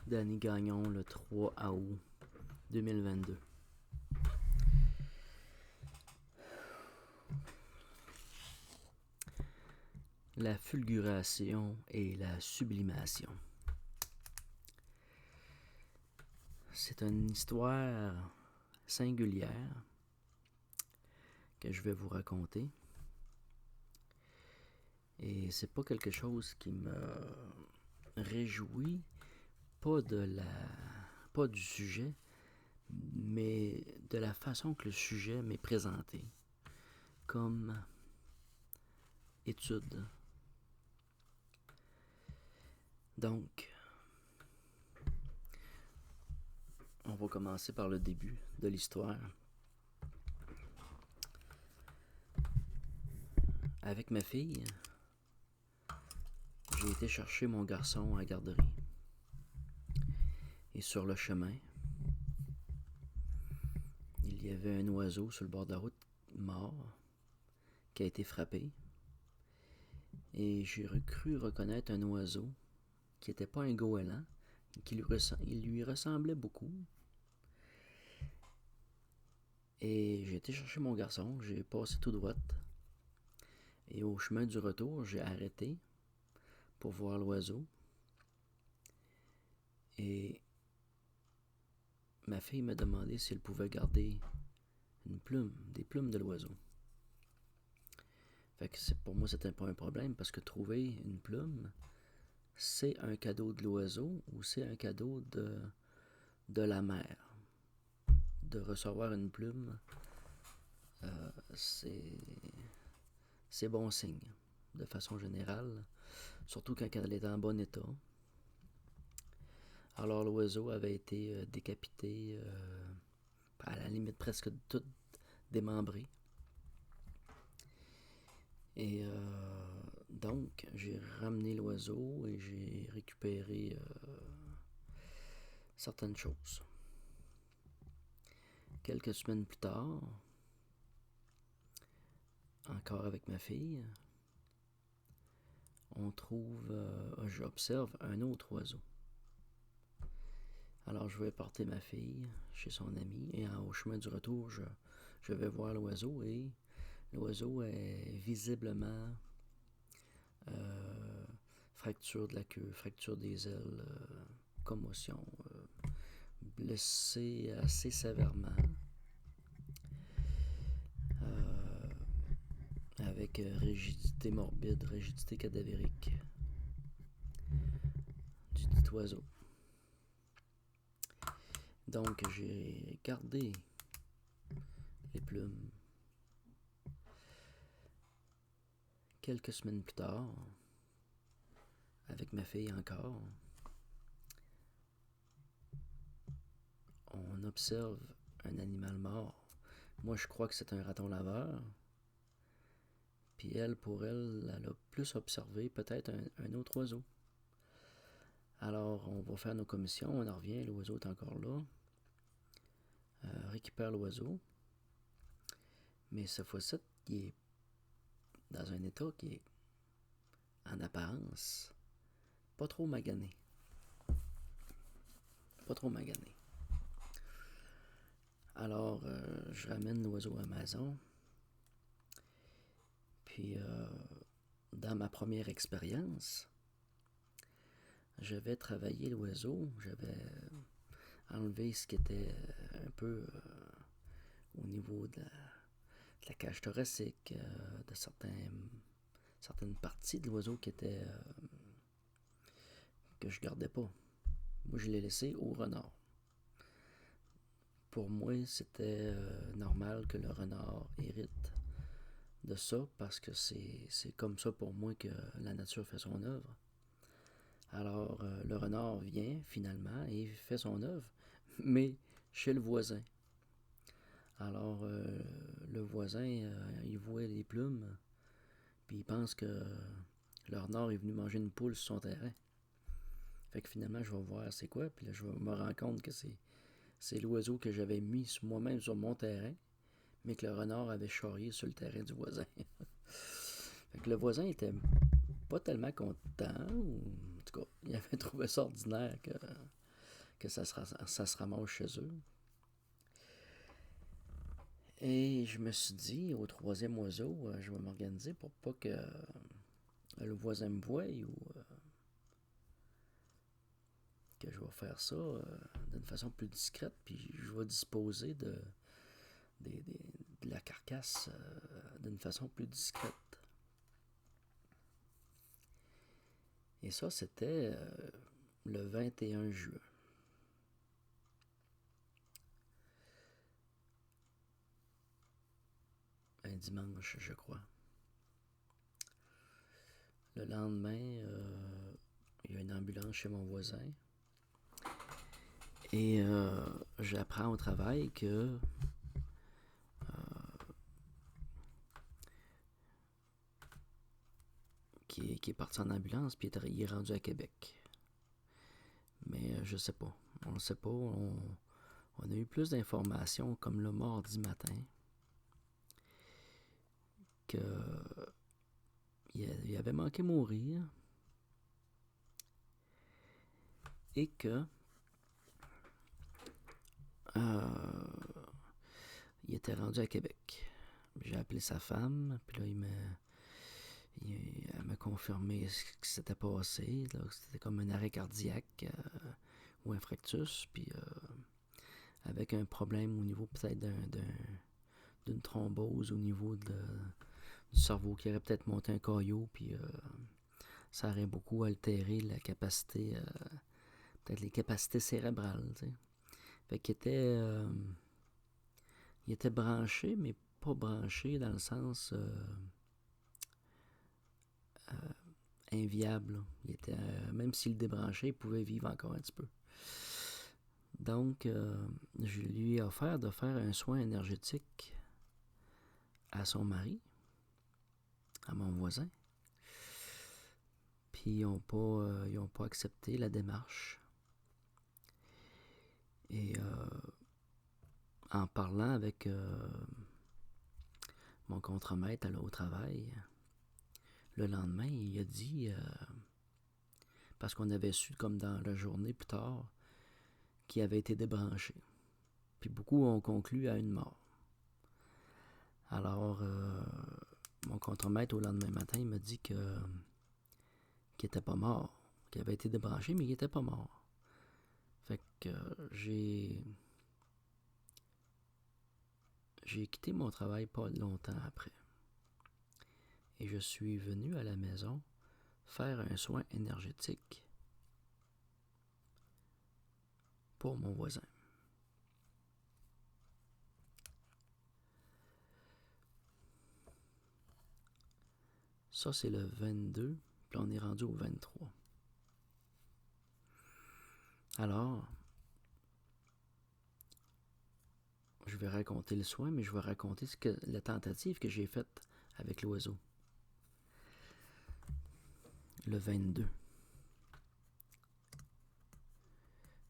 Danny Gagnon, le 3 août 2022. La fulguration et la sublimation. C'est une histoire singulière que je vais vous raconter. Et c'est pas quelque chose qui me réjouit, pas du sujet, mais de la façon que le sujet m'est présenté comme étude. Donc, on va commencer par le début de l'histoire. Avec ma fille, j'ai été chercher mon garçon à la garderie. Et sur le chemin, il y avait un oiseau sur le bord de la route mort qui a été frappé. Et j'ai cru reconnaître un oiseau qui n'était pas un goéland, il lui ressemblait beaucoup. Et j'ai été chercher mon garçon, j'ai passé tout droit. Et au chemin du retour, j'ai arrêté pour voir l'oiseau. Et ma fille m'a demandé si elle pouvait garder des plumes de l'oiseau. Fait que pour moi, c'était pas un problème parce que trouver une plume, c'est un cadeau de l'oiseau ou c'est un cadeau de la mère. De recevoir une plume, c'est bon signe, de façon générale, surtout quand elle est en bon état. Alors l'oiseau avait été décapité, à la limite presque tout démembré. Et donc, j'ai ramené l'oiseau et j'ai récupéré certaines choses. Quelques semaines plus tard, encore avec ma fille, j'observe un autre oiseau. Alors je vais porter ma fille chez son ami et au chemin du retour, je vais voir l'oiseau et l'oiseau est visiblement fracture de la queue, fracture des ailes, commotion, blessé assez sévèrement, avec rigidité morbide, rigidité cadavérique du dit oiseau. Donc j'ai gardé les plumes. Quelques semaines plus tard, avec ma fille encore, on observe un animal mort. Moi, je crois que c'est un raton laveur. Puis elle, pour elle, elle a plus observé peut-être un autre oiseau. Alors, on va faire nos commissions, on en revient, l'oiseau est encore là. Récupère l'oiseau. Mais cette fois-ci, il est dans un état qui est, en apparence, pas trop magané. Pas trop magané. Alors, je ramène l'oiseau à la maison. Puis, dans ma première expérience, j'avais travaillé l'oiseau. J'avais enlevé ce qui était un peu au niveau de la cage thoracique, de certaines parties de l'oiseau qui étaient que je gardais pas. Moi, je l'ai laissé au renard. Pour moi, c'était normal que le renard hérite de ça parce que c'est comme ça pour moi que la nature fait son œuvre. Alors, le renard vient finalement et fait son œuvre, mais chez le voisin. Alors, le voisin, il voit les plumes, puis il pense que le renard est venu manger une poule sur son terrain. Fait que finalement, je vais voir c'est quoi, puis là, je me rends compte que c'est l'oiseau que j'avais mis moi-même sur mon terrain, mais que le renard avait charrié sur le terrain du voisin. Fait que le voisin était pas tellement content, ou en tout cas, il avait trouvé ça ordinaire que que ça se ramasse chez eux. Et je me suis dit, au troisième oiseau, je vais m'organiser pour pas que le voisin me voie ou que je vais faire ça d'une façon plus discrète, puis je vais disposer de la carcasse d'une façon plus discrète. Et ça, c'était le 21 juin. Un dimanche, je crois. Le lendemain, il y a une ambulance chez mon voisin. Et j'apprends au travail que qui est parti en ambulance, puis il est rendu à Québec. Mais je sais pas. On ne sait pas. On a eu plus d'informations, comme le mardi matin, que il avait manqué mourir et que il était rendu à Québec. J'ai appelé sa femme, puis là, elle m'a confirmé ce qui s'était passé. Là, c'était comme un arrêt cardiaque ou un fractus, puis avec un problème au niveau peut-être d'une thrombose au niveau du cerveau qui aurait peut-être monté un caillot, puis ça aurait beaucoup altéré la capacité, peut-être les capacités cérébrales. T'sais. Fait qu'il il était branché, mais pas branché dans le sens inviable. Il était, même s'il le débranchait, il pouvait vivre encore un petit peu. Donc, je lui ai offert de faire un soin énergétique à son mari, à mon voisin. Puis ils n'ont pas accepté la démarche. Et en parlant avec mon contremaître au travail, le lendemain, il a dit, parce qu'on avait su comme dans la journée plus tard, qu'il avait été débranché. Puis beaucoup ont conclu à une mort. Alors, mon contremaître au lendemain matin, il m'a dit qu'il n'était pas mort, qu'il avait été débranché, mais qu'il n'était pas mort. Fait que j'ai quitté mon travail pas longtemps après. Et je suis venu à la maison faire un soin énergétique pour mon voisin. Ça, c'est le 22, puis on est rendu au 23. Alors, je vais raconter le soin, mais je vais raconter la tentative que j'ai faite avec l'oiseau. Le 22.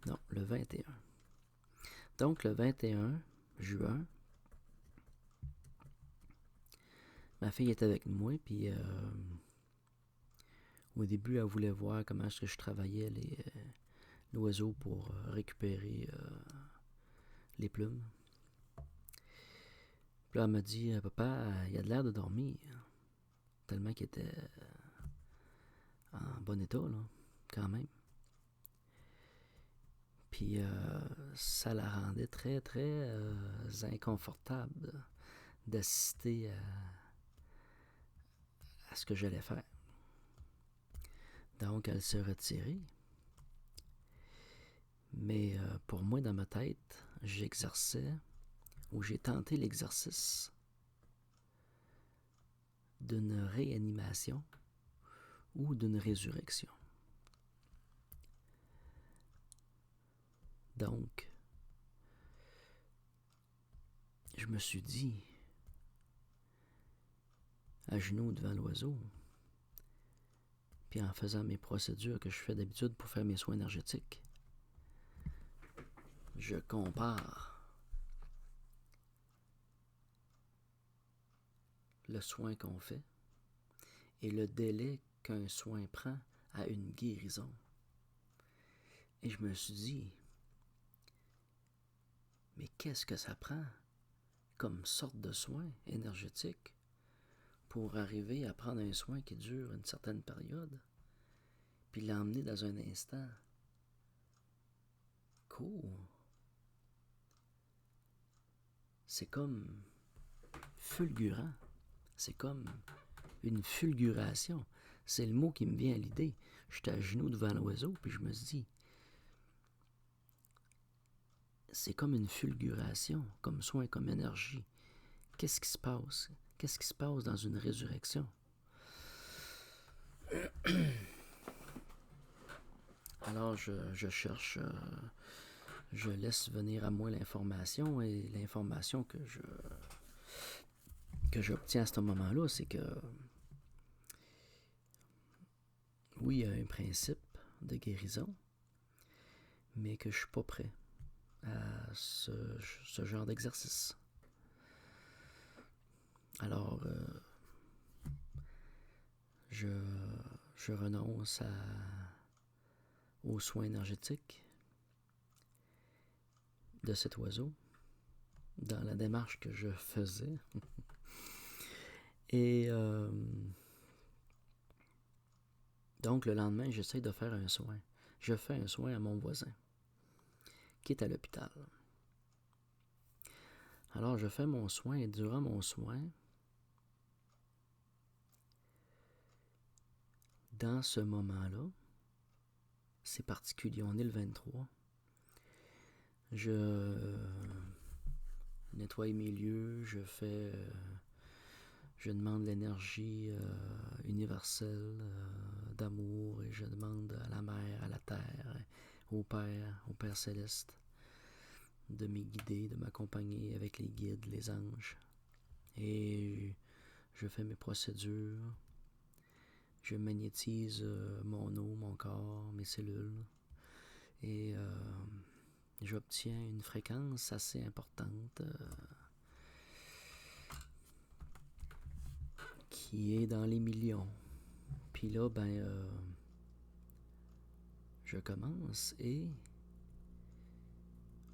Non, le 21. Donc, le 21 juin, ma fille était avec moi, puis au début, elle voulait voir comment est-ce que je travaillais l'oiseau pour récupérer les plumes. Puis là, elle m'a dit, papa, il a de l'air de dormir. Tellement qu'il était en bon état, là, quand même. Puis ça la rendait très, très inconfortable d'assister à ce que j'allais faire. Donc, elle s'est retirée. Mais pour moi, dans ma tête, j'exerçais, ou j'ai tenté l'exercice d'une réanimation ou d'une résurrection. Donc, je me suis dit, à genoux devant l'oiseau, puis en faisant mes procédures que je fais d'habitude pour faire mes soins énergétiques, je compare le soin qu'on fait et le délai qu'un soin prend à une guérison. Et je me suis dit, Mais qu'est-ce que ça prend comme sorte de soin énergétique pour arriver à prendre un soin qui dure une certaine période, puis l'emmener dans un instant? Cool. C'est comme fulgurant. C'est comme une fulguration. C'est le mot qui me vient à l'idée. J'étais à genoux devant l'oiseau, puis je me suis dit, c'est comme une fulguration, comme soin, comme énergie. Qu'est-ce qui se passe? Qu'est-ce qui se passe dans une résurrection? Alors je cherche, je laisse venir à moi l'information, et l'information que j'obtiens à ce moment-là, c'est que oui, il y a un principe de guérison, mais que je suis pas prêt à ce genre d'exercice. Alors, je renonce aux soins énergétiques de cet oiseau dans la démarche que je faisais. Et donc, le lendemain, j'essaie de faire un soin. Je fais un soin à mon voisin, qui est à l'hôpital. Alors, je fais mon soin, et durant mon soin, dans ce moment-là, c'est particulier, on est le 23, je nettoie mes lieux, je demande l'énergie universelle d'amour, et je demande à la Mère, à la Terre, au Père Céleste, de me guider, de m'accompagner avec les guides, les anges. Et je fais mes procédures, je magnétise mon eau, mon corps, mes cellules, et j'obtiens une fréquence assez importante qui est dans les millions. Puis là, je commence et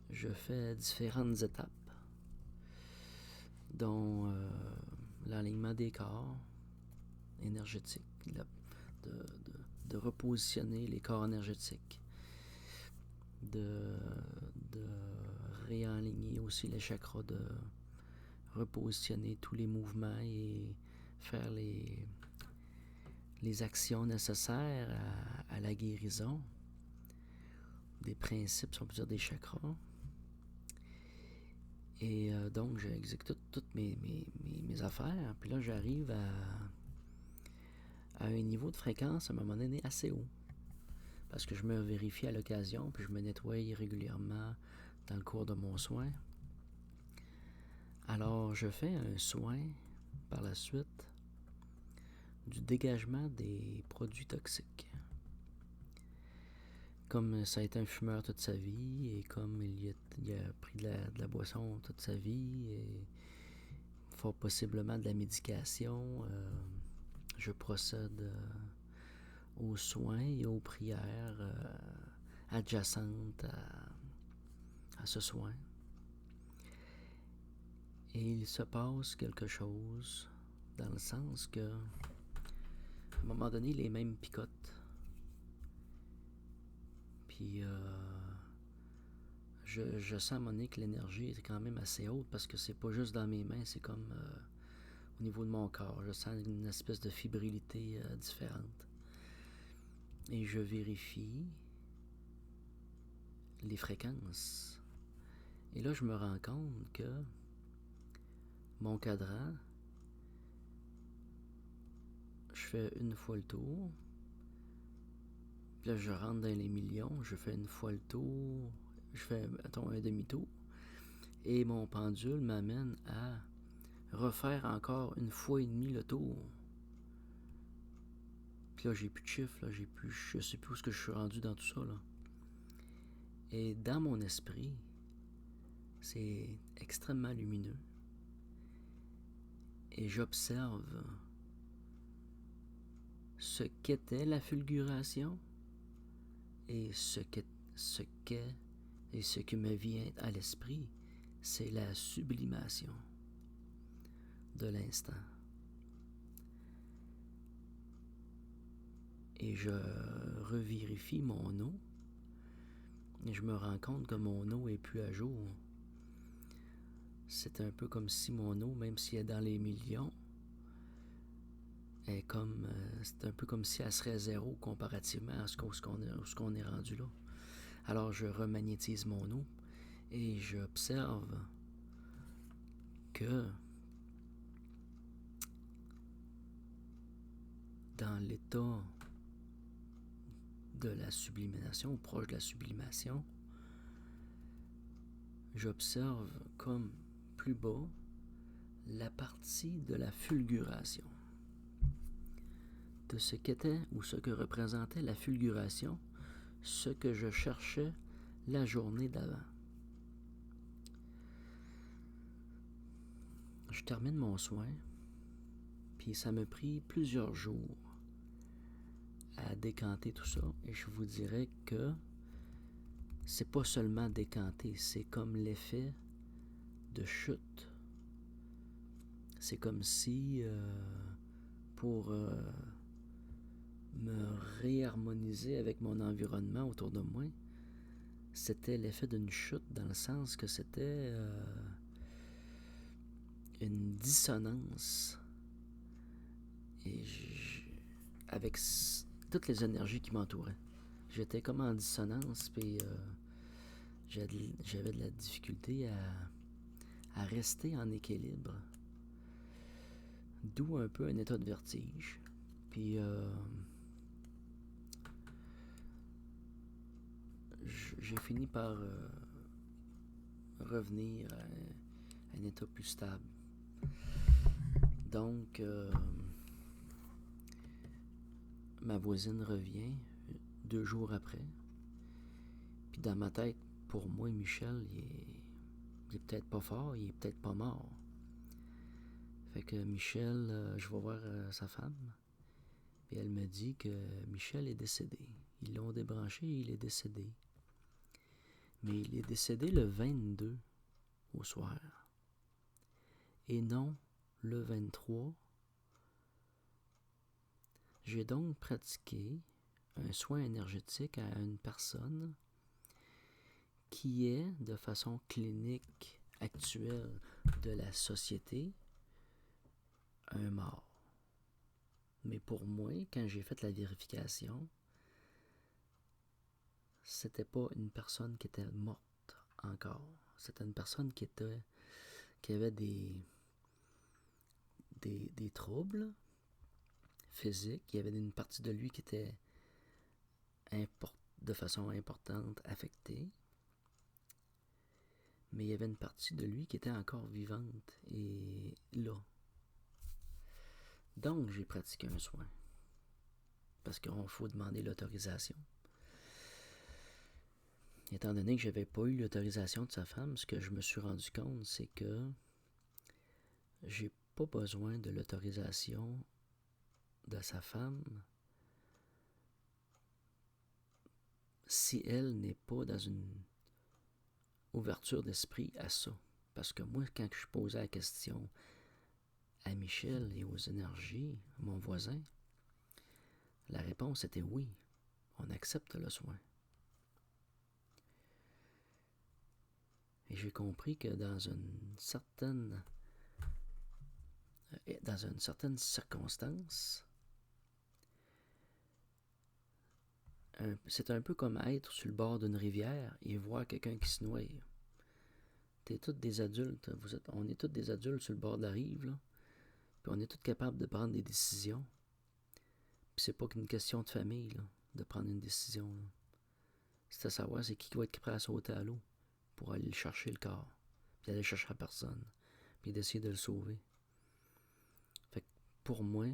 je fais différentes étapes, dont l'alignement des corps énergétiques, de repositionner les corps énergétiques, de réaligner aussi les chakras, de repositionner tous les mouvements et faire les actions nécessaires à la guérison des principes, si on peut dire, des chakras. Et donc, j'exécute toutes mes affaires. Puis là, j'arrive à un niveau de fréquence, à un moment donné, assez haut. Parce que je me vérifie à l'occasion, puis je me nettoie régulièrement dans le cours de mon soin. Alors, je fais un soin par la suite du dégagement des produits toxiques. Comme ça a été un fumeur toute sa vie, et comme il a pris de la boisson toute sa vie, et fort possiblement de la médication, je procède aux soins et aux prières adjacentes à ce soin. Et il se passe quelque chose dans le sens que, à un moment donné, les mêmes picotent. Puis je sens à un moment donné que l'énergie est quand même assez haute, parce que c'est pas juste dans mes mains, c'est comme au niveau de mon corps. Je sens une espèce de fébrilité différente. Et je vérifie les fréquences. Et là, je me rends compte que mon cadran, je fais une fois le tour. Puis là, je rentre dans les millions, je fais une fois le tour, je fais, mettons, un demi-tour. Et mon pendule m'amène à refaire encore une fois et demie le tour. Puis là, j'ai plus de chiffres, là, je sais plus où est-ce que je suis rendu dans tout ça, là. Et dans mon esprit, c'est extrêmement lumineux. Et j'observe ce qu'était la fulguration, et ce qu'est et ce qui me vient à l'esprit, c'est la sublimation de l'instant. Et je revérifie mon eau et je me rends compte que mon eau est plus à jour. C'est un peu comme si mon eau, même si elle est dans les millions, c'est un peu comme si elle serait zéro comparativement à ce qu'on est rendu là. Alors je remagnétise mon eau et j'observe que dans l'état de la sublimation, ou proche de la sublimation, j'observe comme plus bas la partie de la fulguration, de ce qu'était ou ce que représentait la fulguration, ce que je cherchais la journée d'avant. Je termine mon soin, puis ça m'a pris plusieurs jours à décanter tout ça, et je vous dirais que c'est pas seulement décanter, c'est comme l'effet de chute. C'est comme si, pour me réharmoniser avec mon environnement autour de moi, c'était l'effet d'une chute dans le sens que c'était une dissonance et avec toutes les énergies qui m'entouraient. J'étais comme en dissonance, puis j'avais de la difficulté à rester en équilibre. D'où un peu un état de vertige. Puis j'ai fini par revenir à un état plus stable. Donc, ma voisine revient 2 jours après. Puis dans ma tête, pour moi, Michel, il est peut-être pas fort, il est peut-être pas mort. Fait que Michel, je vais voir sa femme. Et elle me dit que Michel est décédé. Ils l'ont débranché et il est décédé. Mais il est décédé le 22 au soir. Et non le 23. J'ai donc pratiqué un soin énergétique à une personne qui est, de façon clinique actuelle de la société, un mort. Mais pour moi, quand j'ai fait la vérification, c'était pas une personne qui était morte encore. C'était une personne qui avait des troubles physiques. Il y avait une partie de lui qui était de façon importante affectée. Mais il y avait une partie de lui qui était encore vivante et là. Donc, j'ai pratiqué un soin. Parce qu'il faut demander l'autorisation. Étant donné que je n'avais pas eu l'autorisation de sa femme, ce que je me suis rendu compte, c'est que j'ai pas besoin de l'autorisation de sa femme si elle n'est pas dans une ouverture d'esprit à ça. Parce que moi, quand je posais la question à Michel et aux énergies, mon voisin, la réponse était oui, on accepte le soin. Et j'ai compris que dans une certaine circonstance, c'est un peu comme être sur le bord d'une rivière et voir quelqu'un qui se noie. T'es tous des adultes, on est tous des adultes sur le bord de la rive, là, puis on est tous capables de prendre des décisions. Puis c'est pas qu'une question de famille, là, de prendre une décision. Là. C'est à savoir c'est qui va être prêt à sauter à l'eau pour aller chercher le corps, puis aller chercher la personne, puis d'essayer de le sauver. Fait que pour moi,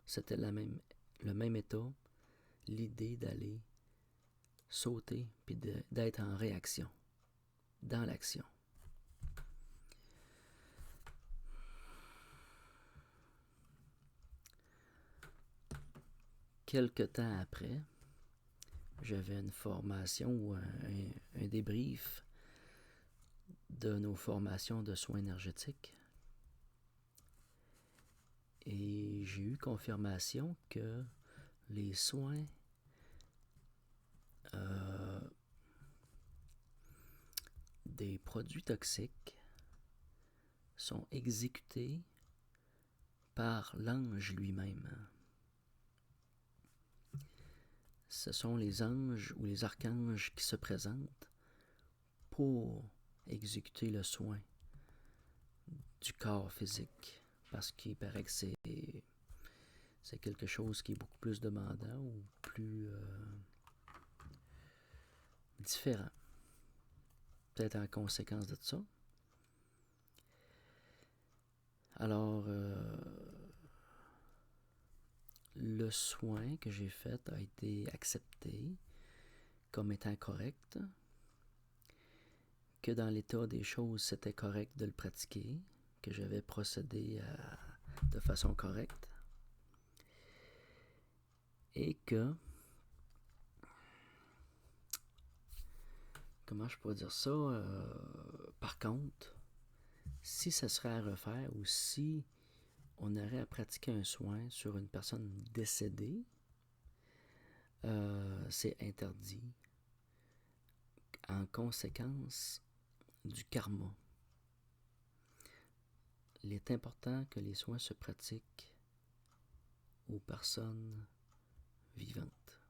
c'était le même état, l'idée d'aller sauter, puis d'être en réaction, dans l'action. Quelque temps après, j'avais une formation ou un débrief de nos formations de soins énergétiques. Et j'ai eu confirmation que les soins des produits toxiques sont exécutés par l'ange lui-même. Ce sont les anges ou les archanges qui se présentent pour exécuter le soin du corps physique, parce qu'il paraît que c'est quelque chose qui est beaucoup plus demandant ou plus différent. Peut-être en conséquence de ça. Alors, le soin que j'ai fait a été accepté comme étant correct, que dans l'état des choses, c'était correct de le pratiquer, que j'avais procédé de façon correcte, et que, comment je pourrais dire ça, par contre, si ça serait à refaire ou si on aurait à pratiquer un soin sur une personne décédée, c'est interdit en conséquence du karma. Il est important que les soins se pratiquent aux personnes vivantes.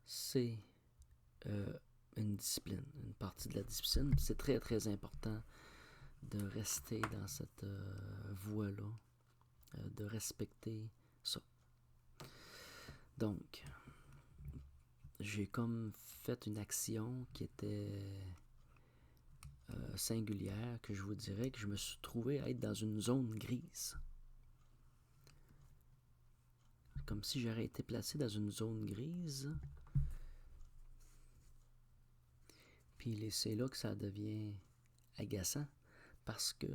C'est une discipline, une partie de la discipline. C'est très très important de rester dans cette voie-là, de respecter ça. Donc, j'ai comme fait une action qui était singulière, que je vous dirais que je me suis trouvé à être dans une zone grise. Comme si j'aurais été placé dans une zone grise. Puis c'est là que ça devient agaçant, parce que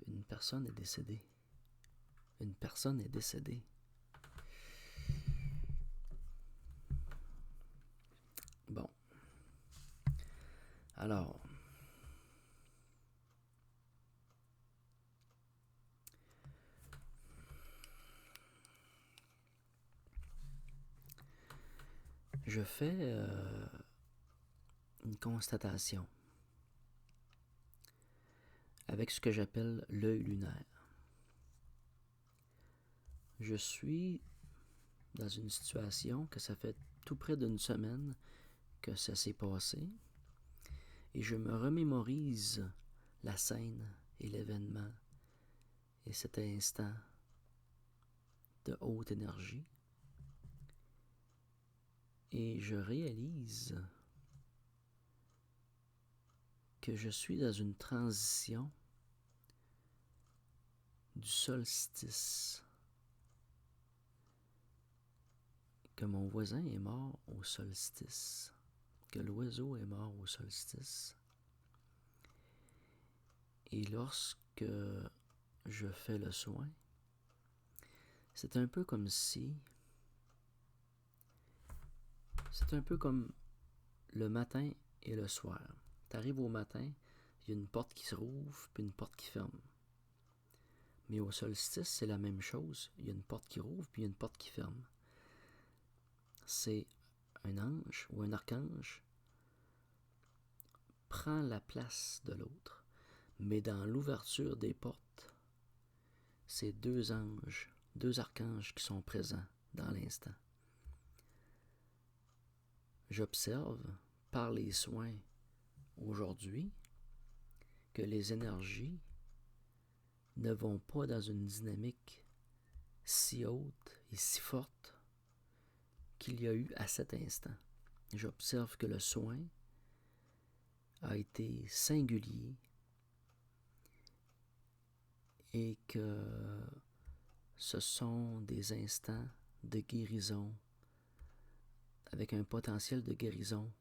une personne est décédée. Une personne est décédée. Bon. Alors, je fais une constatation avec ce que j'appelle l'œil lunaire. Je suis dans une situation que ça fait tout près d'une semaine que ça s'est passé, et je me remémorise la scène et l'événement et cet instant de haute énergie, et je réalise que je suis dans une transition du solstice, que mon voisin est mort au solstice, que l'oiseau est mort au solstice. Et lorsque je fais le soin, c'est un peu comme le matin et le soir. Tu arrives au matin, il y a une porte qui se rouvre puis une porte qui ferme. Mais au solstice, c'est la même chose. Il y a une porte qui rouvre puis il y a une porte qui ferme. C'est un ange ou un archange prend la place de l'autre. Mais dans l'ouverture des portes, c'est deux anges, deux archanges qui sont présents dans l'instant. J'observe par les soins aujourd'hui que les énergies ne vont pas dans une dynamique si haute et si forte qu'il y a eu à cet instant. J'observe que le soin a été singulier et que ce sont des instants de guérison avec un potentiel de guérison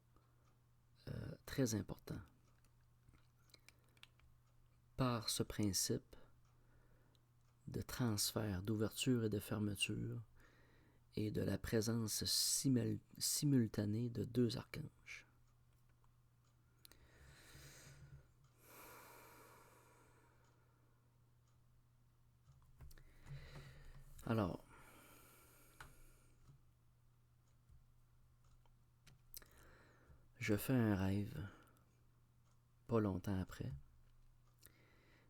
très important. Par ce principe de transfert, d'ouverture et de fermeture, et de la présence simultanée de deux archanges. Alors, je fais un rêve, pas longtemps après,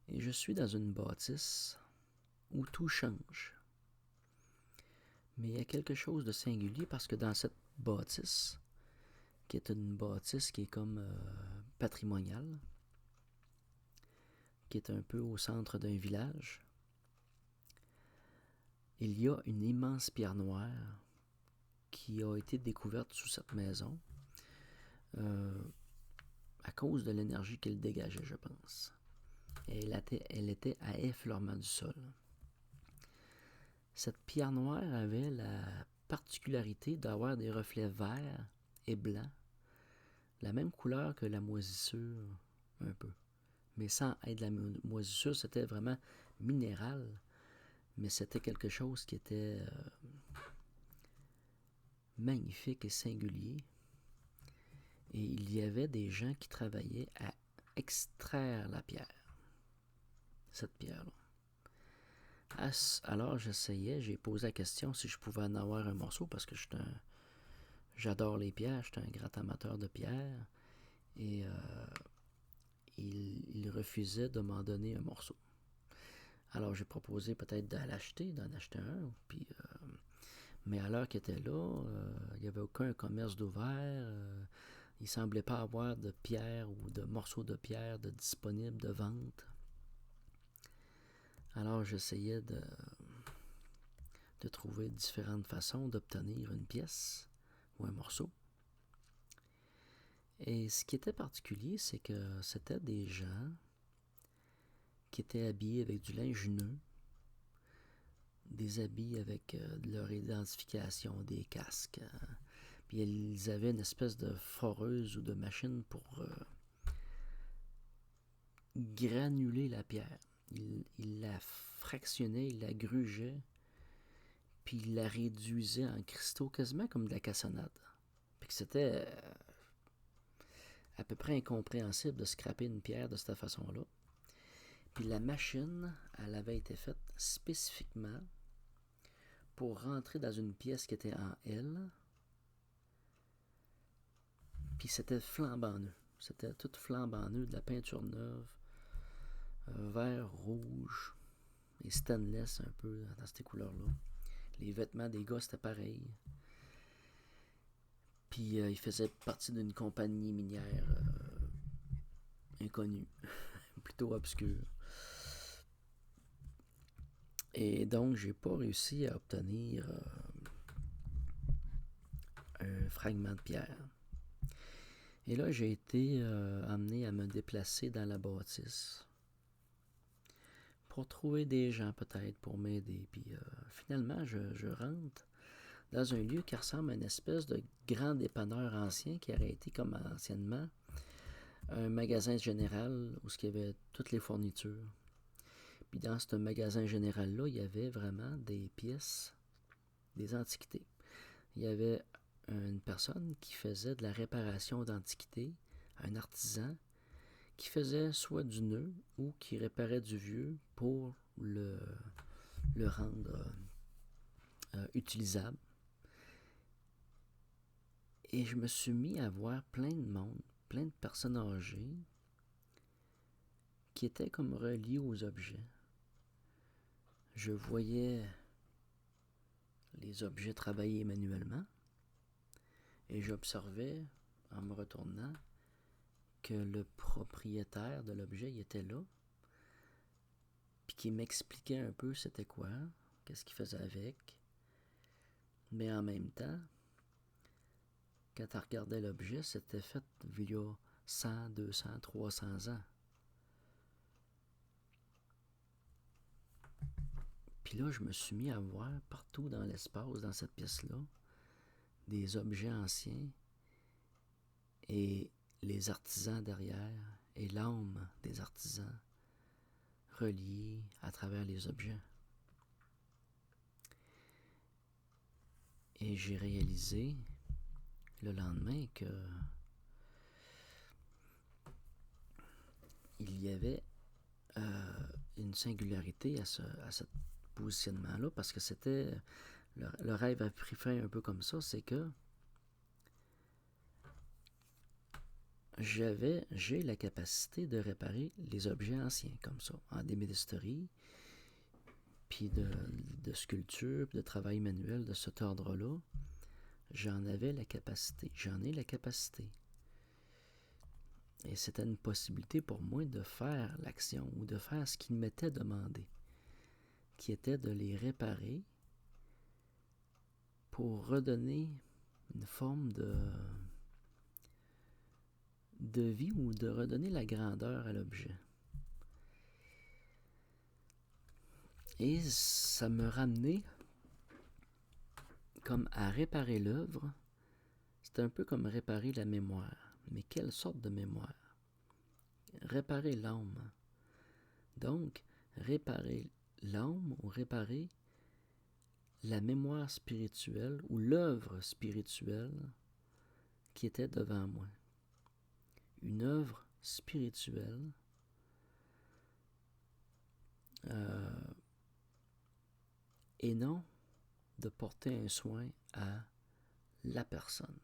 et je suis dans une bâtisse où tout change. Mais il y a quelque chose de singulier parce que dans cette bâtisse, qui est une bâtisse qui est comme patrimoniale, qui est un peu au centre d'un village, il y a une immense pierre noire qui a été découverte sous cette maison à cause de l'énergie qu'elle dégageait, je pense. Et elle était à effleurement du sol. Cette pierre noire avait la particularité d'avoir des reflets verts et blancs, la même couleur que la moisissure, un peu. Mais sans être de la moisissure, c'était vraiment minéral, mais c'était quelque chose qui était magnifique et singulier. Et il y avait des gens qui travaillaient à extraire la pierre, cette pierre-là. Alors j'essayais, j'ai posé la question si je pouvais en avoir un morceau parce que j'adore les pierres, je suis un grand amateur de pierres et il refusait de m'en donner un morceau. Alors j'ai proposé peut-être d'en acheter un, puis, mais à l'heure qu'il était là, il n'y avait aucun commerce d'ouvert, il ne semblait pas avoir de pierre ou de morceaux de pierre de disponibles de vente. Alors j'essayais de trouver différentes façons d'obtenir une pièce ou un morceau. Et ce qui était particulier, c'est que c'était des gens qui étaient habillés avec du linge neuf, des habits avec leur identification, des casques. Puis ils avaient une espèce de foreuse ou de machine pour granuler la pierre. Ils la fractionnaient, ils la grugeaient, puis il la réduisait en cristaux quasiment comme de la cassonade. Puis que c'était à peu près incompréhensible de scraper une pierre de cette façon-là. Puis la machine, elle avait été faite spécifiquement pour rentrer dans une pièce qui était en L. Puis c'était flambant neuf. C'était tout flambant neuf, de la peinture neuve, vert, rouge et stainless un peu dans ces couleurs-là. Les vêtements des gars, c'était pareil. Puis il faisait partie d'une compagnie minière inconnue, plutôt obscure. Et donc, j'ai pas réussi à obtenir un fragment de pierre. Et là, j'ai été amené à me déplacer dans la bâtisse pour trouver des gens peut-être pour m'aider. Puis finalement, je rentre dans un lieu qui ressemble à une espèce de grand dépanneur ancien qui aurait été comme anciennement un magasin général où il y avait toutes les fournitures. Puis dans ce magasin général-là, il y avait vraiment des pièces, des antiquités. Il y avait une personne qui faisait de la réparation d'antiquités, un artisan qui faisait soit du neuf ou qui réparait du vieux pour le rendre utilisable. Et je me suis mis à voir plein de monde, plein de personnes âgées qui étaient comme reliées aux objets. Je voyais les objets travailler manuellement et j'observais, en me retournant, que le propriétaire de l'objet il était là, puis qui m'expliquait un peu c'était quoi, qu'est-ce qu'il faisait avec. Mais en même temps, quand tu regardais l'objet, c'était fait il y a 100, 200, 300 ans. Puis là, je me suis mis à voir partout dans l'espace, dans cette pièce-là, des objets anciens et les artisans derrière et l'âme des artisans reliés à travers les objets. Et j'ai réalisé le lendemain que il y avait une singularité à ce positionnement-là, parce que c'était le rêve a pris fin un peu comme ça, c'est que j'ai la capacité de réparer les objets anciens comme ça, en d'ébénisterie, puis de sculpture, puis de travail manuel de cet ordre-là. J'en ai la capacité. Et c'était une possibilité pour moi de faire l'action ou de faire ce qu'il m'était demandé, qui était de les réparer pour redonner une forme de vie ou de redonner la grandeur à l'objet. Et ça me ramenait comme à réparer l'œuvre. C'est un peu comme réparer la mémoire. Mais quelle sorte de mémoire? Réparer l'âme. Donc, réparer l'âme ou réparer la mémoire spirituelle ou l'œuvre spirituelle qui était devant moi. Une œuvre spirituelle et non de porter un soin à la personne.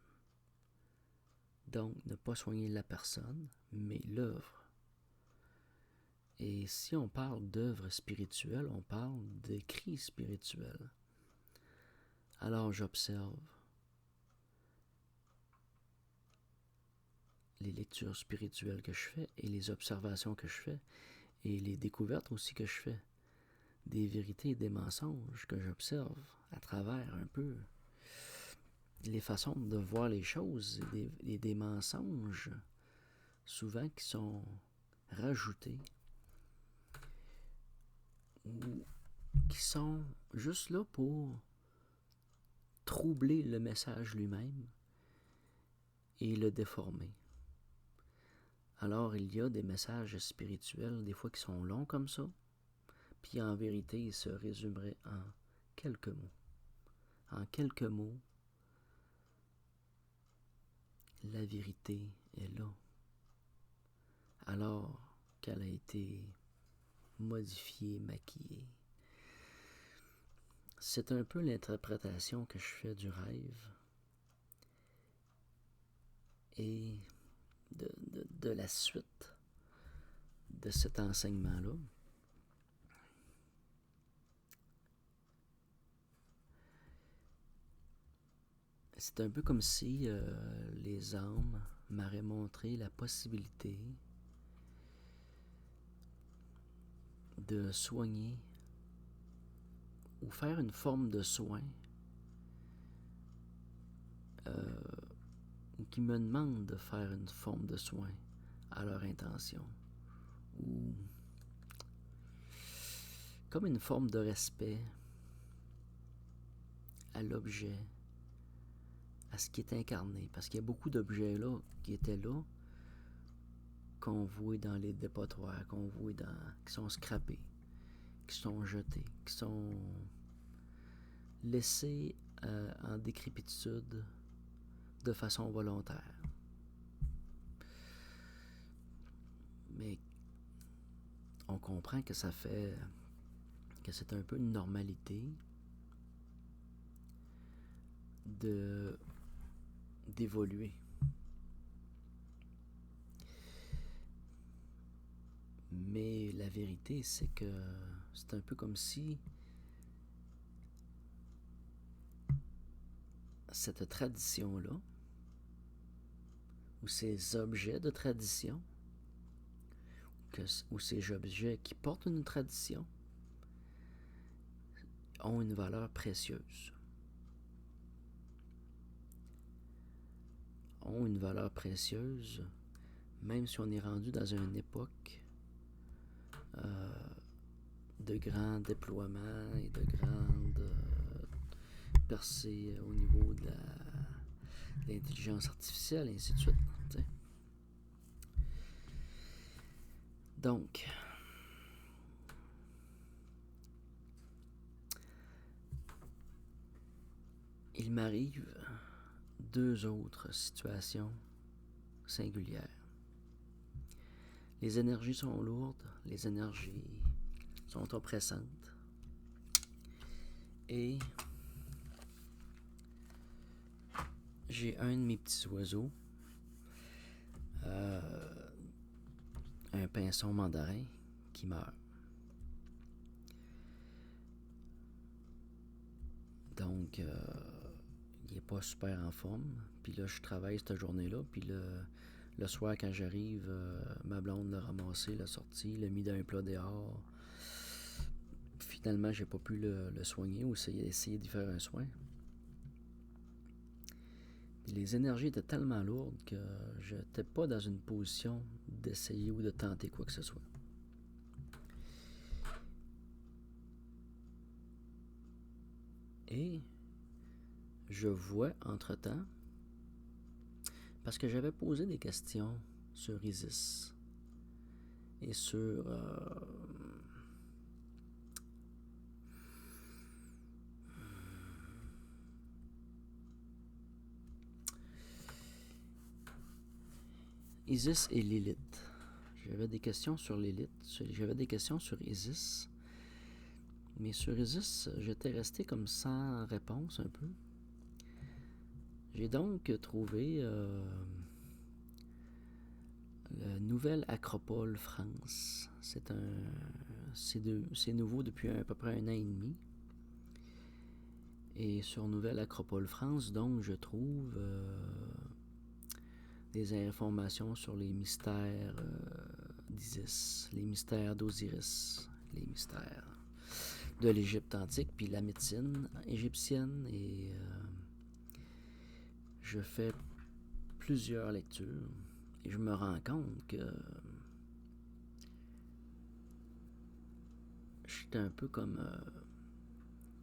Donc, ne pas soigner la personne, mais l'œuvre. Et si on parle d'œuvre spirituelle, on parle d'écrit spirituel. Alors, j'observe les lectures spirituelles que je fais et les observations que je fais et les découvertes aussi que je fais, des vérités et des mensonges que j'observe à travers un peu les façons de voir les choses et des mensonges souvent qui sont rajoutés ou qui sont juste là pour troubler le message lui-même et le déformer. Alors il y a des messages spirituels des fois qui sont longs comme ça, puis en vérité ils se résumeraient en quelques mots. En quelques mots, la vérité est là. Alors qu'elle a été modifiée, maquillée. C'est un peu l'interprétation que je fais du rêve et de la suite de cet enseignement-là. C'est un peu comme si les âmes m'auraient montré la possibilité de soigner ou faire une forme de soin ou qui me demandent de faire une forme de soin à leur intention ou comme une forme de respect à l'objet, à ce qui est incarné, parce qu'il y a beaucoup d'objets là qui étaient là, qu'on voit dans les dépotoirs, qui sont scrappés, qui sont jetés, qui sont laissés en décrépitude de façon volontaire. Mais on comprend que ça fait que c'est un peu une normalité d'évoluer. Mais la vérité, c'est que c'est un peu comme si cette tradition-là, ou ces objets de tradition, ou ces objets qui portent une tradition, ont une valeur précieuse. Ont une valeur précieuse, même si on est rendu dans une époque de grands déploiements et de grandes percées au niveau de l'intelligence artificielle et ainsi de suite. T'sais. Donc, il m'arrive 2 autres situations singulières. Les énergies sont lourdes, les énergies sont oppressantes. Et j'ai un de mes petits oiseaux, un pinson mandarin, qui meurt. Donc, il n'est pas super en forme. Puis là, je travaille cette journée-là. Puis le soir, quand j'arrive, ma blonde l'a ramassé, l'a sorti, l'a mis dans un plat dehors. Finalement, j'ai pas pu le soigner ou essayer d'y faire un soin. Puis les énergies étaient tellement lourdes que je n'étais pas dans une position d'essayer ou de tenter quoi que ce soit. Et je vois entre-temps, parce que j'avais posé des questions sur Isis et sur Isis et Lilith. J'avais des questions sur Lilith, j'avais des questions sur Isis. Mais sur Isis, j'étais resté comme sans réponse un peu. J'ai donc trouvé la Nouvelle Acropole France. C'est nouveau depuis à peu près 1 an et demi. Et sur Nouvelle Acropole France, donc, je trouve des informations sur les mystères d'Isis, les mystères d'Osiris, les mystères de l'Égypte antique, puis la médecine égyptienne. Et je fais plusieurs lectures et je me rends compte que j'étais un peu comme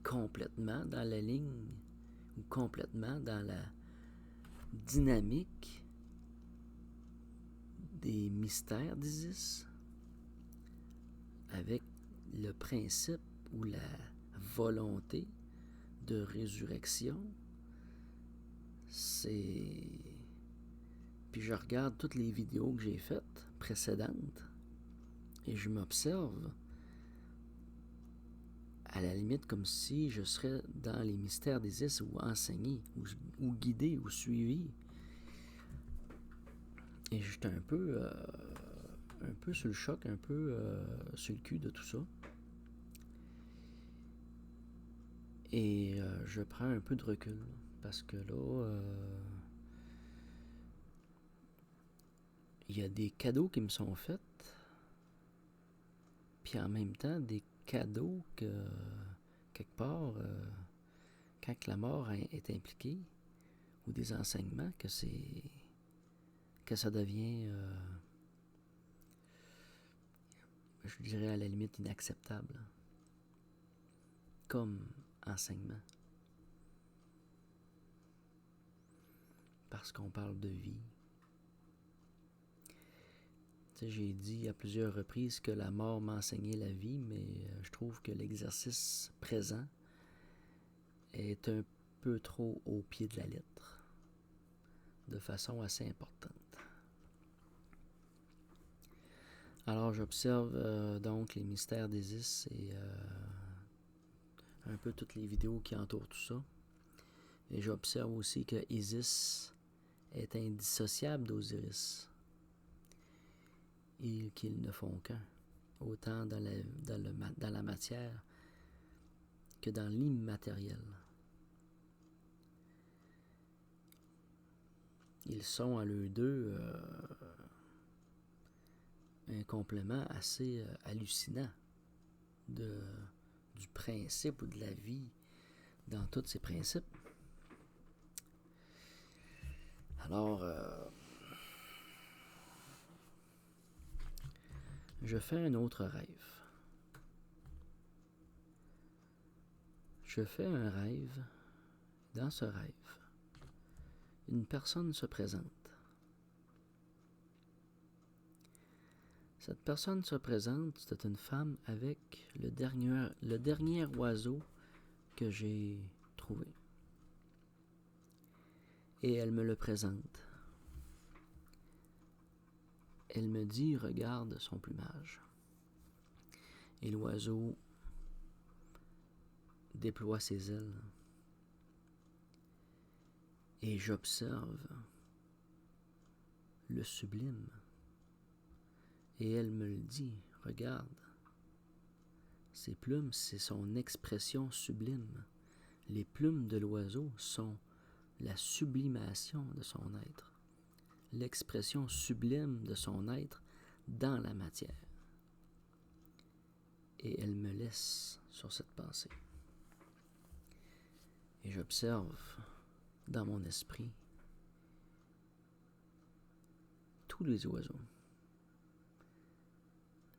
complètement dans la ligne ou complètement dans la dynamique des mystères d'Isis avec le principe ou la volonté de résurrection. Puis je regarde toutes les vidéos que j'ai faites précédentes et je m'observe à la limite comme si je serais dans les mystères d'Isis ou enseigné ou guidé ou suivi. Et j'étais un peu sur le choc, un peu sur le cul de tout ça. Et je prends un peu de recul parce que là, il y a des cadeaux qui me sont faits, puis en même temps des cadeaux que quelque part, quand la mort est impliquée, ou des enseignements, que ça devient, je dirais à la limite inacceptable, comme enseignement. Parce qu'on parle de vie. Tu sais, j'ai dit à plusieurs reprises que la mort m'enseignait la vie, mais je trouve que l'exercice présent est un peu trop au pied de la lettre, de façon assez importante. Alors j'observe donc les mystères d'Isis et un peu toutes les vidéos qui entourent tout ça. Et j'observe aussi que Isis est indissociable d'Osiris et qu'ils ne font qu'un, autant dans la matière que dans l'immatériel. Ils sont à eux deux un complément assez hallucinant du principe ou de la vie dans tous ces principes. Alors, je fais un autre rêve. Je fais un rêve. Dans ce rêve, une personne se présente. Cette personne se présente, c'est une femme avec le dernier oiseau que j'ai trouvé. Et elle me le présente. Elle me dit, regarde son plumage. Et l'oiseau déploie ses ailes. Et j'observe le sublime. Et elle me le dit, regarde, ses plumes, c'est son expression sublime. Les plumes de l'oiseau sont la sublimation de son être, l'expression sublime de son être dans la matière. Et elle me laisse sur cette pensée. Et j'observe dans mon esprit tous les oiseaux.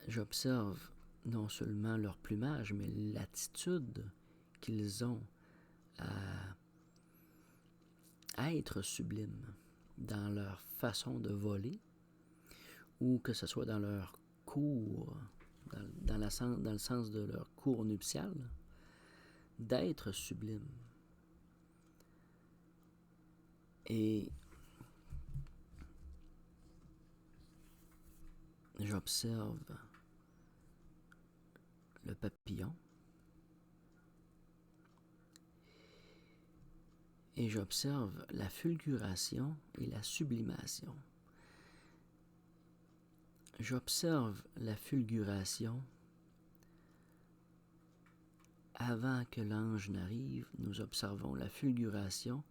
J'observe non seulement leur plumage, mais l'attitude qu'ils ont à être sublimes dans leur façon de voler, ou que ce soit dans leur cours, dans le sens de leur cours nuptial, d'être sublime. Et j'observe le papillon et j'observe la fulguration et la sublimation. J'observe la fulguration avant que l'ange n'arrive. Nous observons la fulguration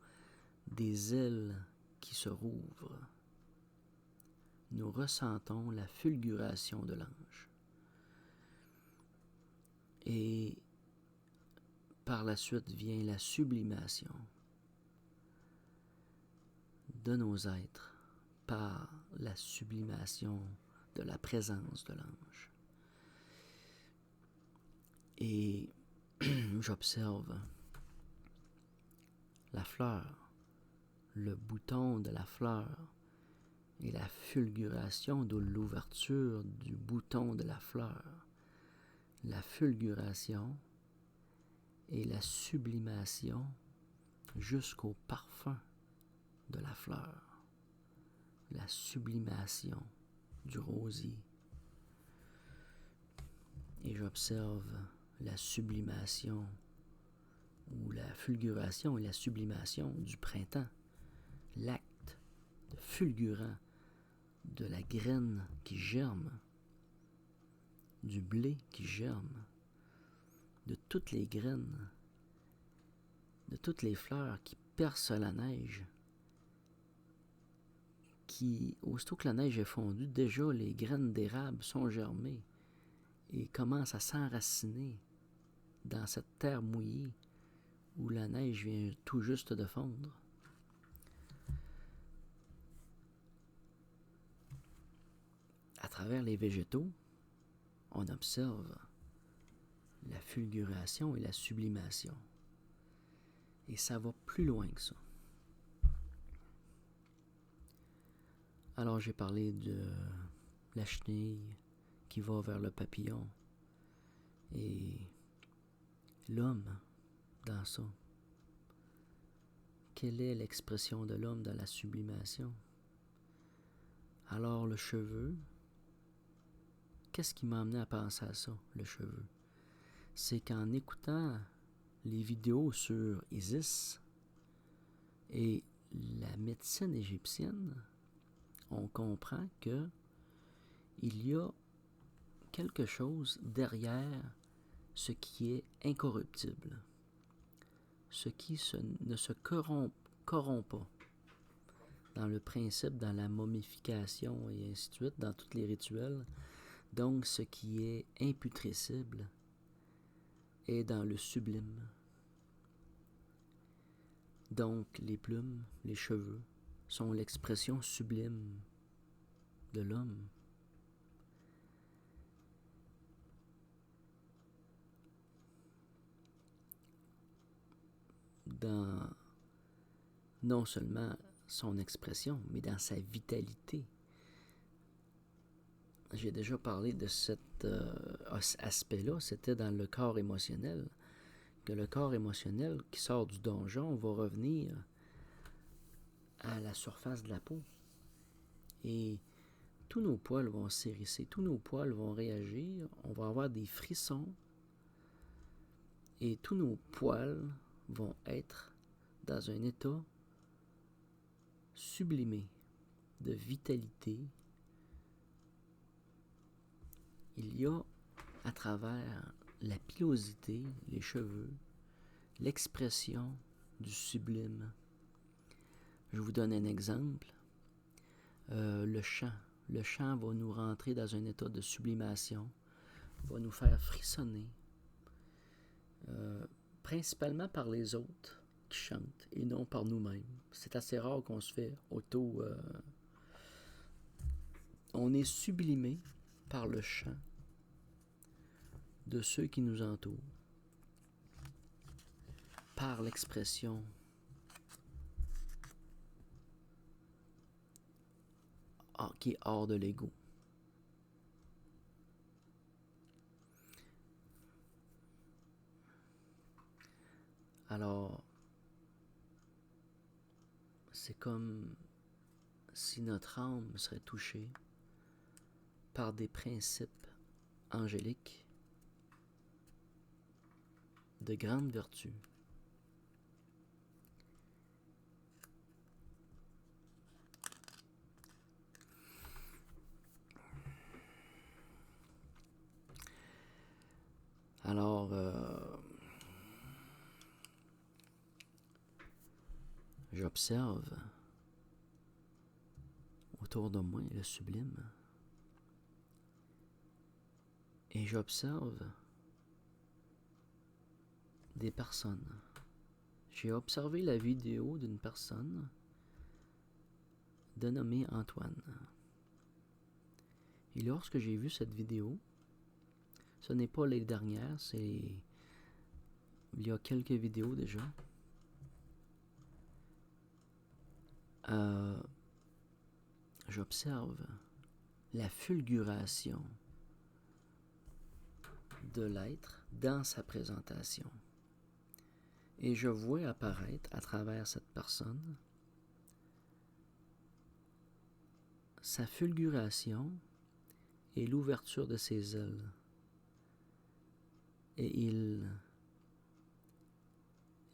des ailes qui se rouvrent. Nous ressentons la fulguration de l'ange. Et par la suite vient la sublimation de nos êtres par la sublimation de la présence de l'ange. Et j'observe la fleur, le bouton de la fleur et la fulguration de l'ouverture du bouton de la fleur, la fulguration et la sublimation jusqu'au parfum de la fleur, la sublimation du rosier. Et j'observe la sublimation ou la fulguration et la sublimation du printemps, l'acte de fulgurant de la graine qui germe, du blé qui germe, de toutes les graines, de toutes les fleurs qui percent la neige, qui, aussitôt que la neige est fondue, déjà les graines d'érable sont germées et commencent à s'enraciner dans cette terre mouillée où la neige vient tout juste de fondre. À travers les végétaux, on observe la fulguration et la sublimation. Et ça va plus loin que ça. Alors j'ai parlé de la chenille qui va vers le papillon et l'homme dans ça. Quelle est l'expression de l'homme dans la sublimation? Alors le cheveu, qu'est-ce qui m'a amené à penser à ça, le cheveu? C'est qu'en écoutant les vidéos sur Isis et la médecine égyptienne, on comprend que il y a quelque chose derrière ce qui est incorruptible, ce qui ne se corrompt pas dans le principe, dans la momification et ainsi de suite, dans tous les rituels. Donc, ce qui est imputrescible est dans le sublime. Donc, les plumes, les cheveux, sont l'expression sublime de l'homme. Dans non seulement son expression, mais dans sa vitalité. J'ai déjà parlé de cet aspect-là, c'était dans le corps émotionnel. Que le corps émotionnel qui sort du donjon va revenir à la surface de la peau. Et tous nos poils vont s'hérisser, tous nos poils vont réagir, on va avoir des frissons et tous nos poils vont être dans un état sublimé de vitalité. Il y a à travers la pilosité, les cheveux, l'expression du sublime. Je vous donne un exemple. Le chant. Le chant va nous rentrer dans un état de sublimation, va nous faire frissonner, principalement par les autres qui chantent et non par nous-mêmes. C'est assez rare qu'on se fait auto... on est sublimé par le chant de ceux qui nous entourent, par l'expression qui est hors de l'ego. Alors, c'est comme si notre âme serait touchée par des principes angéliques de grande vertu. Alors, j'observe autour de moi le sublime et j'observe des personnes. J'ai observé la vidéo d'une personne dénommée Antoine. Et lorsque j'ai vu cette vidéo, ce n'est pas les dernières, c'est il y a quelques vidéos déjà. J'observe la fulguration de l'être dans sa présentation. Et je vois apparaître à travers cette personne sa fulguration et l'ouverture de ses ailes. Et il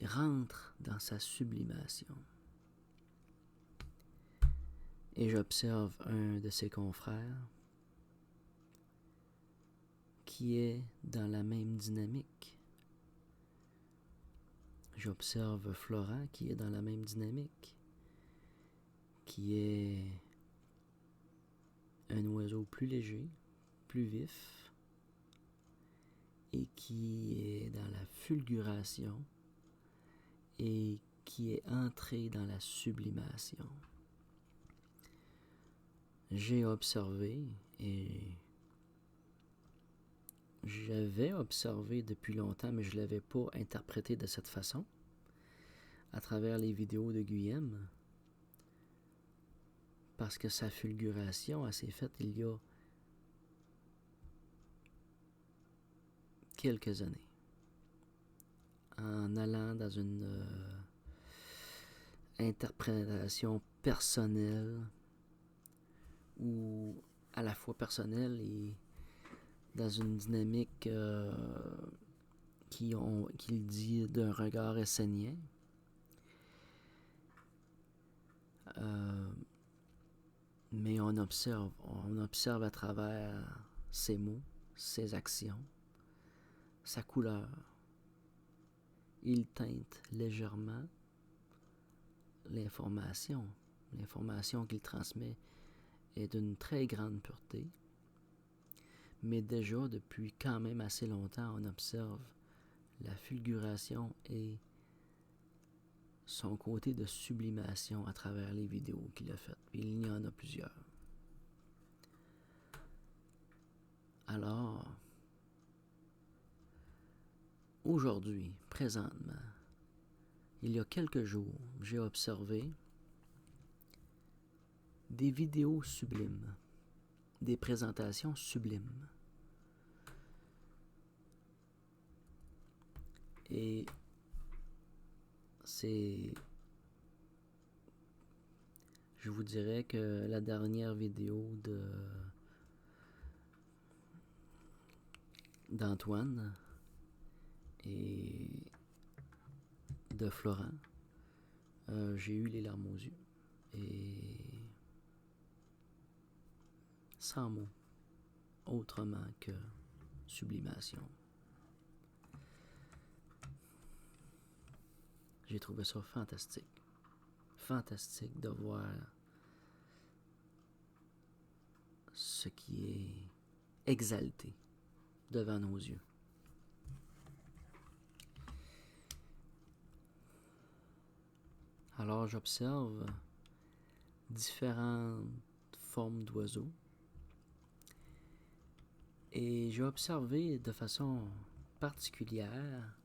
rentre dans sa sublimation. Et j'observe un de ses confrères qui est dans la même dynamique. J'observe Flora qui est dans la même dynamique, qui est un oiseau plus léger, plus vif, et qui est dans la fulguration et qui est entré dans la sublimation. J'ai observé et j'avais observé depuis longtemps, mais je ne l'avais pas interprété de cette façon, à travers les vidéos de Guyem, parce que sa fulguration s'est faite il y a quelques années, en allant dans une interprétation personnelle, ou à la fois personnelle et dans une dynamique qu'il dit d'un regard essénien. Mais on observe à travers ses mots, ses actions, sa couleur. Il teinte légèrement l'information. L'information qu'il transmet est d'une très grande pureté. Mais déjà, depuis quand même assez longtemps, on observe la fulguration et son côté de sublimation à travers les vidéos qu'il a faites. Il y en a plusieurs. Alors, aujourd'hui, présentement, il y a quelques jours, j'ai observé des vidéos sublimes, des présentations sublimes. Et c'est je vous dirais que la dernière vidéo d'Antoine et de Florent, j'ai eu les larmes aux yeux. Et sans mots, autrement que sublimation. J'ai trouvé ça fantastique. Fantastique de voir ce qui est exalté devant nos yeux. Alors j'observe différentes formes d'oiseaux et j'ai observé de façon particulière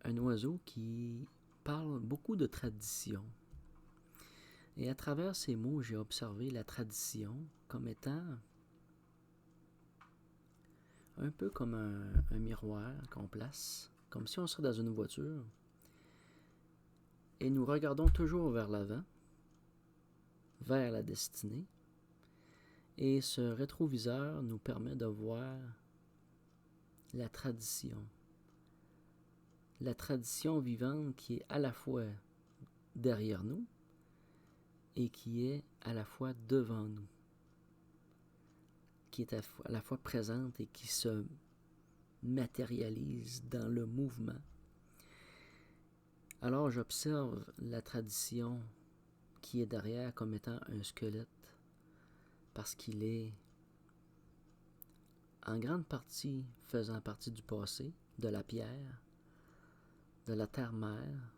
un oiseau qui parle beaucoup de tradition. Et à travers ces mots, j'ai observé la tradition comme étant un peu comme un miroir qu'on place, comme si on serait dans une voiture. Et nous regardons toujours vers l'avant, vers la destinée. Et ce rétroviseur nous permet de voir la tradition. La tradition vivante qui est à la fois derrière nous et qui est à la fois devant nous, qui est à la fois présente et qui se matérialise dans le mouvement. Alors j'observe la tradition qui est derrière comme étant un squelette, parce qu'il est en grande partie faisant partie du passé, de la pierre, de la terre-mère,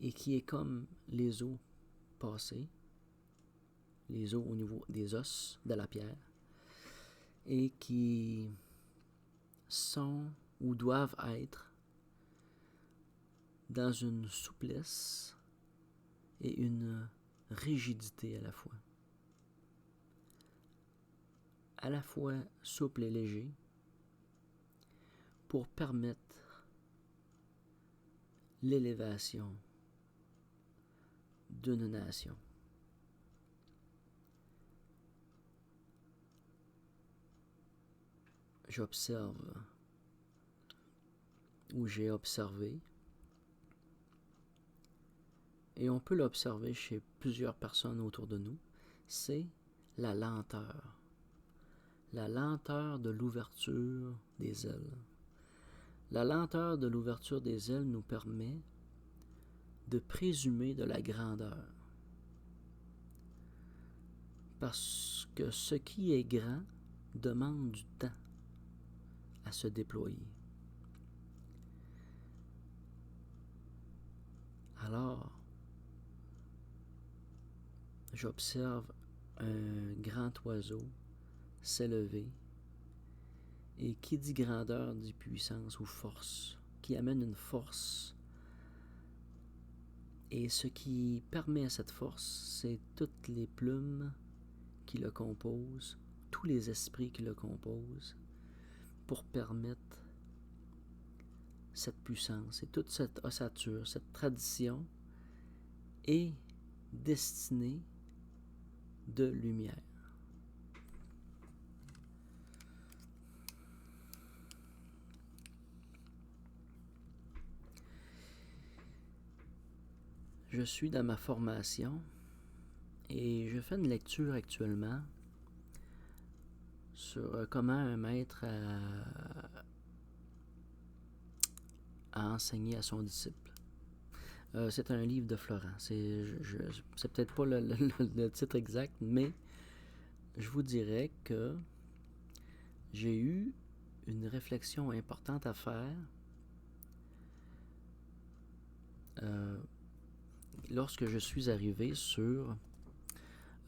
et qui est comme les os passés, les os au niveau des os de la pierre, et qui sont ou doivent être dans une souplesse et une rigidité à la fois souple et léger, pour permettre l'élévation d'une nation. J'observe, ou j'ai observé, et on peut l'observer chez plusieurs personnes autour de nous, c'est la lenteur. La lenteur de l'ouverture des ailes. La lenteur de l'ouverture des ailes nous permet de présumer de la grandeur. Parce que ce qui est grand demande du temps à se déployer. Alors, j'observe un grand oiseau s'élever, et qui dit grandeur dit puissance ou force, qui amène une force. Et ce qui permet cette force, c'est toutes les plumes qui le composent, tous les esprits qui le composent, pour permettre cette puissance et toute cette ossature, cette tradition est destinée de lumière. Je suis dans ma formation et je fais une lecture actuellement sur comment un maître a enseigné à son disciple. C'est un livre de Florent. C'est peut-être pas le titre exact, mais je vous dirais que j'ai eu une réflexion importante à faire lorsque je suis arrivé sur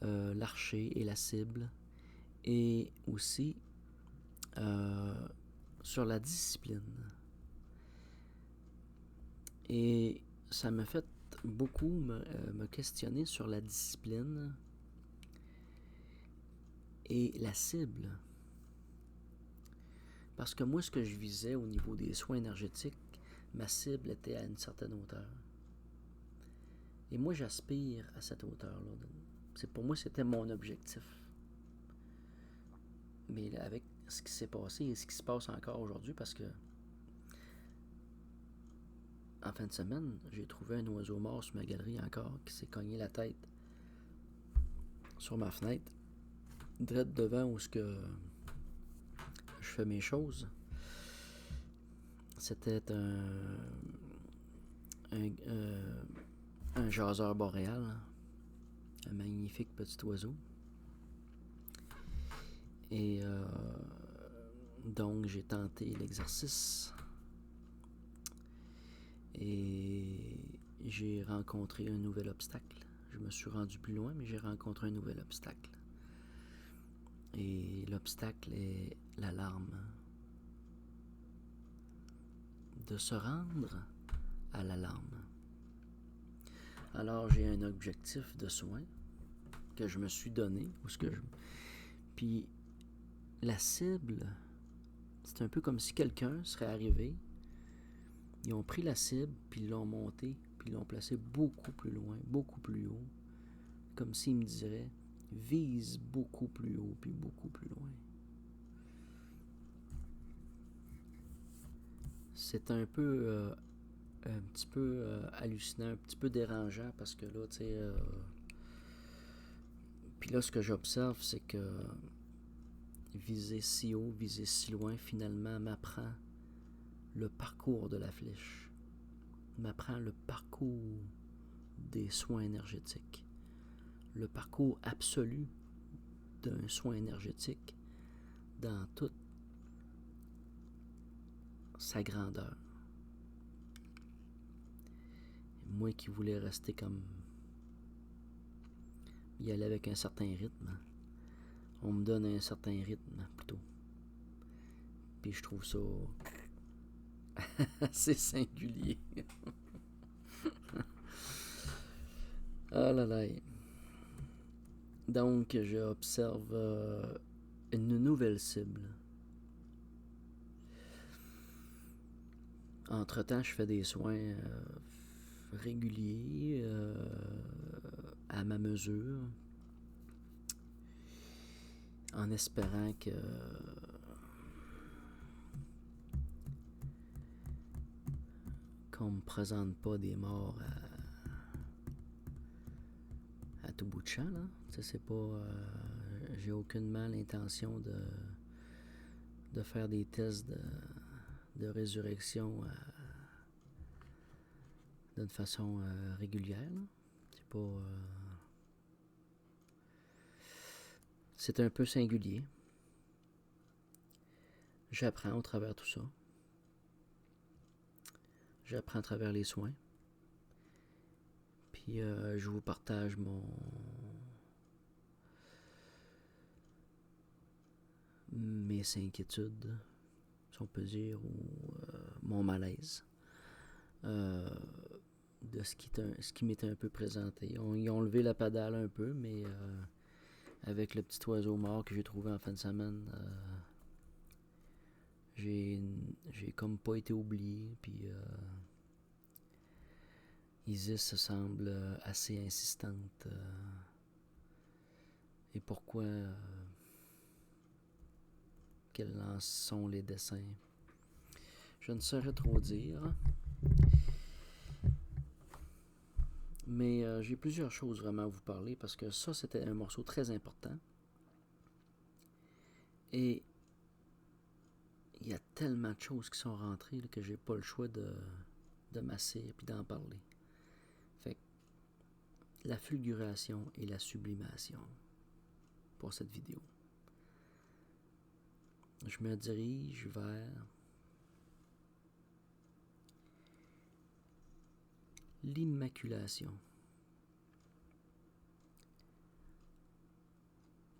l'archer et la cible, et aussi sur la discipline. Et ça m'a fait beaucoup me questionner sur la discipline et la cible. Parce que moi, ce que je visais au niveau des soins énergétiques, ma cible était à une certaine hauteur. Et moi, j'aspire à cette hauteur-là. Pour moi, c'était mon objectif. Mais là, avec ce qui s'est passé et ce qui se passe encore aujourd'hui, parce que en fin de semaine, j'ai trouvé un oiseau mort sur ma galerie encore qui s'est cogné la tête sur ma fenêtre, direct devant où je fais mes choses. C'était un jaseur boréal, un magnifique petit oiseau. Et donc j'ai tenté l'exercice et j'ai rencontré un nouvel obstacle. Je me suis rendu plus loin, mais j'ai rencontré un nouvel obstacle. Et l'obstacle est l'alarme. De se rendre à l'alarme. Alors j'ai un objectif de soin que je me suis donné. Puis la cible, c'est un peu comme si quelqu'un serait arrivé, ils ont pris la cible, puis ils l'ont montée, puis ils l'ont placée beaucoup plus loin, beaucoup plus haut, comme s'ils me diraient, vise beaucoup plus haut, puis beaucoup plus loin. C'est un peu, un petit peu hallucinant, un petit peu dérangeant, parce que là, tu sais, puis là, ce que j'observe, c'est que viser si haut, viser si loin, finalement, m'apprend le parcours de la flèche, m'apprend le parcours des soins énergétiques, le parcours absolu d'un soin énergétique dans toute sa grandeur. Moi qui voulais rester comme y aller avec un certain rythme, on me donne un certain rythme plutôt. Puis je trouve ça assez singulier. Ah là là. Donc j'observe une nouvelle cible. Entre-temps, je fais des soins réguliers, à ma mesure, en espérant qu'on me présente pas des morts à tout bout de champ, là. C'est pas, j'ai aucunement l'intention de faire des tests de résurrection d'une façon régulière, là. C'est pas, c'est un peu singulier. J'apprends au travers de tout ça. J'apprends à travers les soins. Puis je vous partage mes inquiétudes, si on peut dire, ou mon malaise de ce qui m'était un peu présenté. Ils ont levé la pédale un peu, mais avec le petit oiseau mort que j'ai trouvé en fin de semaine, j'ai comme pas été oublié, puis Isis semble assez insistante. Et pourquoi quels en sont les dessins? Je ne saurais trop dire. Mais j'ai plusieurs choses vraiment à vous parler parce que ça, c'était un morceau très important. Et il y a tellement de choses qui sont rentrées là, que j'ai pas le choix de m'asseoir et d'en parler. Fait que la fulguration et la sublimation pour cette vidéo. Je me dirige vers l'immaculation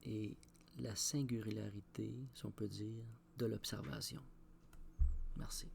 et la singularité, si on peut dire, de l'observation. Merci.